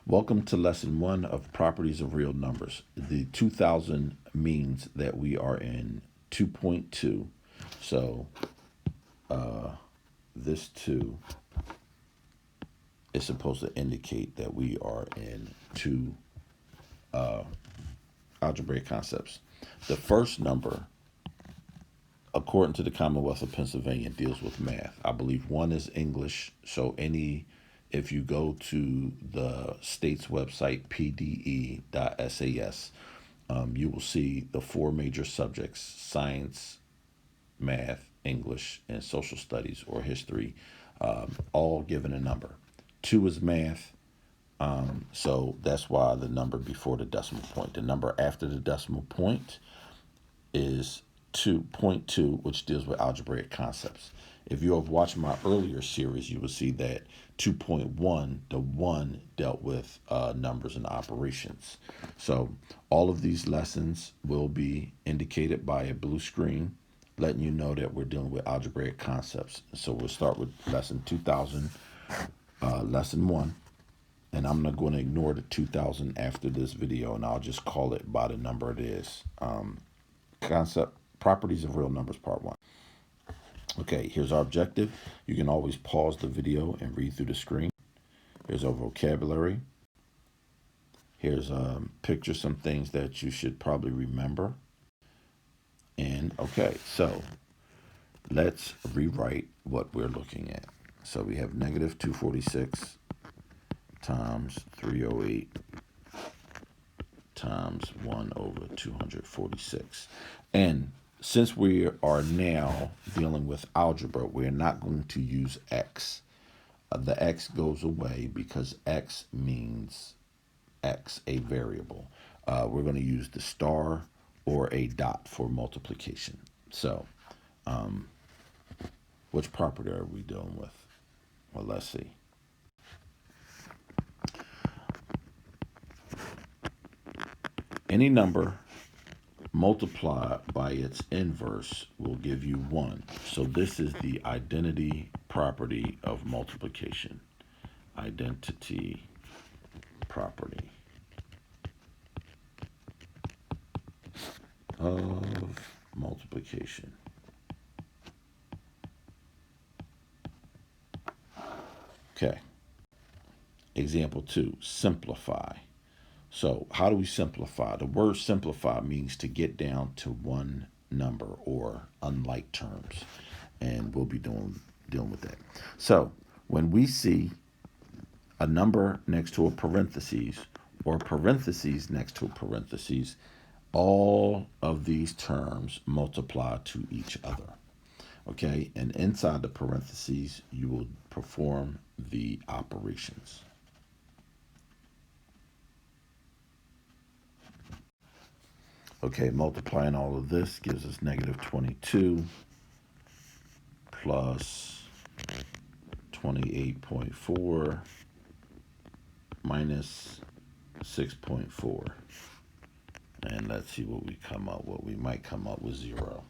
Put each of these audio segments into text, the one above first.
Welcome to lesson 1 of properties of real numbers. The 2000 means that we are in 2.2. So this 2 is supposed to indicate that we are in 2 algebraic concepts. The first number, according to the Commonwealth of Pennsylvania, deals with math. I believe 1 is English. So if you go to the state's website, pde.sas, you will see the 4 major subjects: science, math, English, and social studies or history, all given a number. 2 is math. So that's why the number before the decimal point. The number after the decimal point is 2.2, which deals with algebraic concepts. If you have watched my earlier series, you will see that 2.1, the 1 dealt with numbers and operations. So all of these lessons will be indicated by a blue screen, letting you know that we're dealing with algebraic concepts. So we'll start with lesson 2000, lesson 1. And I'm not going to ignore the 2000 after this video, and I'll just call it by the number it is. Properties of real numbers, part 1. Okay, here's our objective. You can always pause the video and read through the screen. Here's our vocabulary. Here's picture some things that you should probably remember. And okay, so let's rewrite what we're looking at. So we have negative 246 times 308 times 1 over 246. And since we are now dealing with algebra, we're not going to use x. The x goes away because x means x, a variable. We're going to use the star or a dot for multiplication. So which property are we dealing with? Well, let's see. Any number multiplied by its inverse will give you 1. So this is the identity property of multiplication. Identity property of multiplication. Okay. Example 2, simplify. So how do we simplify? The word simplify means to get down to one number or unlike terms. And we'll be dealing with that. So when we see a number next to a parentheses or parentheses next to a parentheses, all of these terms multiply to each other. Okay, and inside the parentheses, you will perform the operations. Okay, multiplying all of this gives us negative 22 plus 28.4 minus 6.4. And let's see what we come up with. We might come up with 0.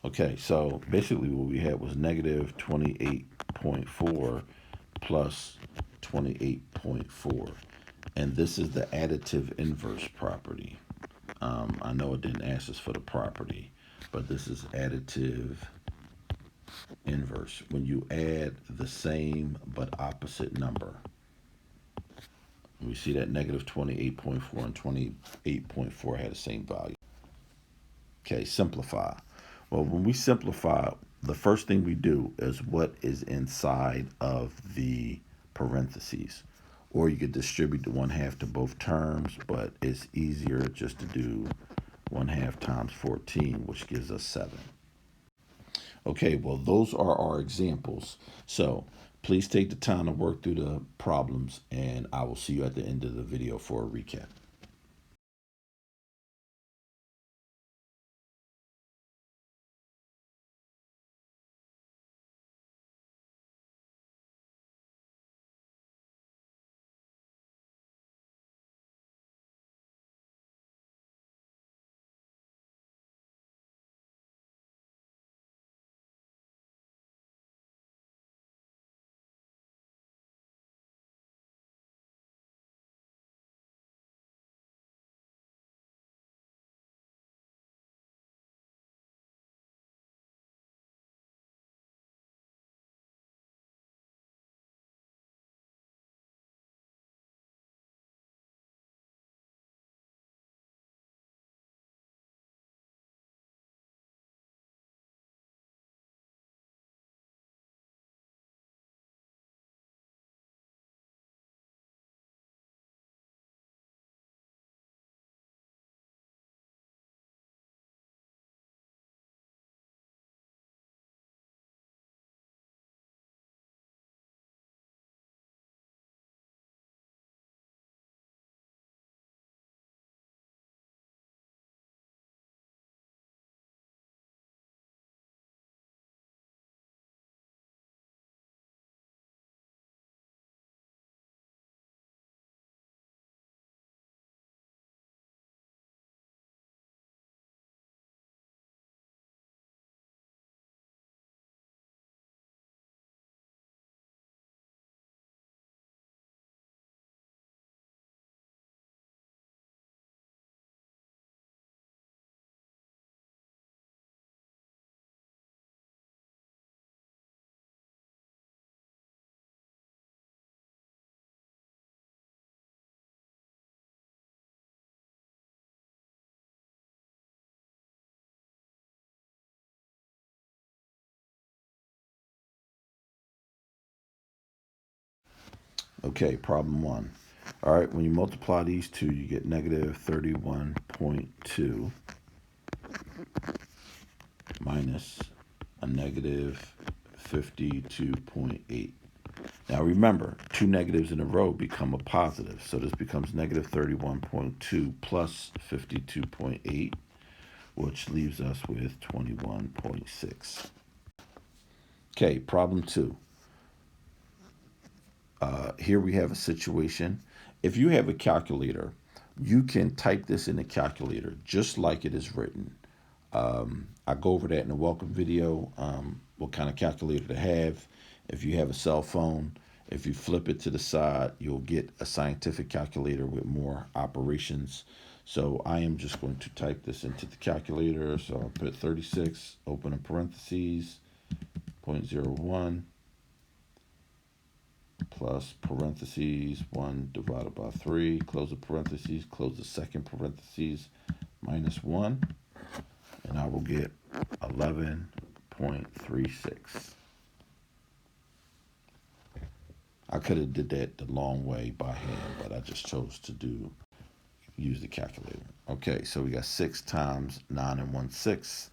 Okay, so basically what we had was negative 28.4 plus 28.4. And this is the additive inverse property. I know it didn't ask us for the property, but this is additive inverse. When you add the same but opposite number, we see that negative 28.4 and 28.4 had the same value. Okay, simplify. Well, when we simplify, the first thing we do is what is inside of the parentheses. Or you could distribute the 1/2 to both terms, but it's easier just to do 1/2 times 14, which gives us 7. Okay, well, those are our examples. So please take the time to work through the problems, and I will see you at the end of the video for a recap. Okay, problem 1. All right, when you multiply these two, you get negative 31.2 minus a negative 52.8. Now remember, two negatives in a row become a positive. So this becomes negative 31.2 plus 52.8, which leaves us with 21.6. Okay, problem 2. Here we have a situation. If you have a calculator, you can type this in the calculator just like it is written. I go over that in the welcome video, what kind of calculator to have. If you have a cell phone, if you flip it to the side, you'll get a scientific calculator with more operations. So I am just going to type this into the calculator. So I'll put 36, open a parentheses, 0.01, plus parentheses 1 divided by 3, close the parentheses, close the second parentheses, minus 1, and I will get 11.36. I could have did that the long way by hand, but I just chose to use the calculator. Okay, so we got 6 times 9 and 1/6.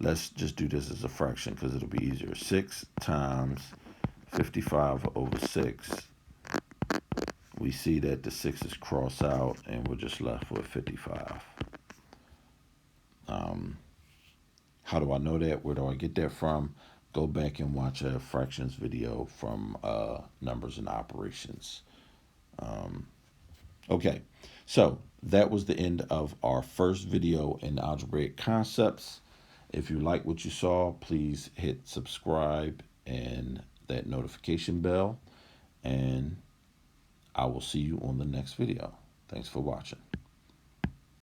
Let's just do this as a fraction because it'll be easier. 6 times 55 over 6. We see that the 6's cross out and we're just left with 55. How do I know that? Where do I get that from? Go back and watch a fractions video from numbers and operations. Okay, so that was the end of our first video in algebraic concepts. If you like what you saw, please hit subscribe and that notification bell, and I will see you on the next video. Thanks for watching.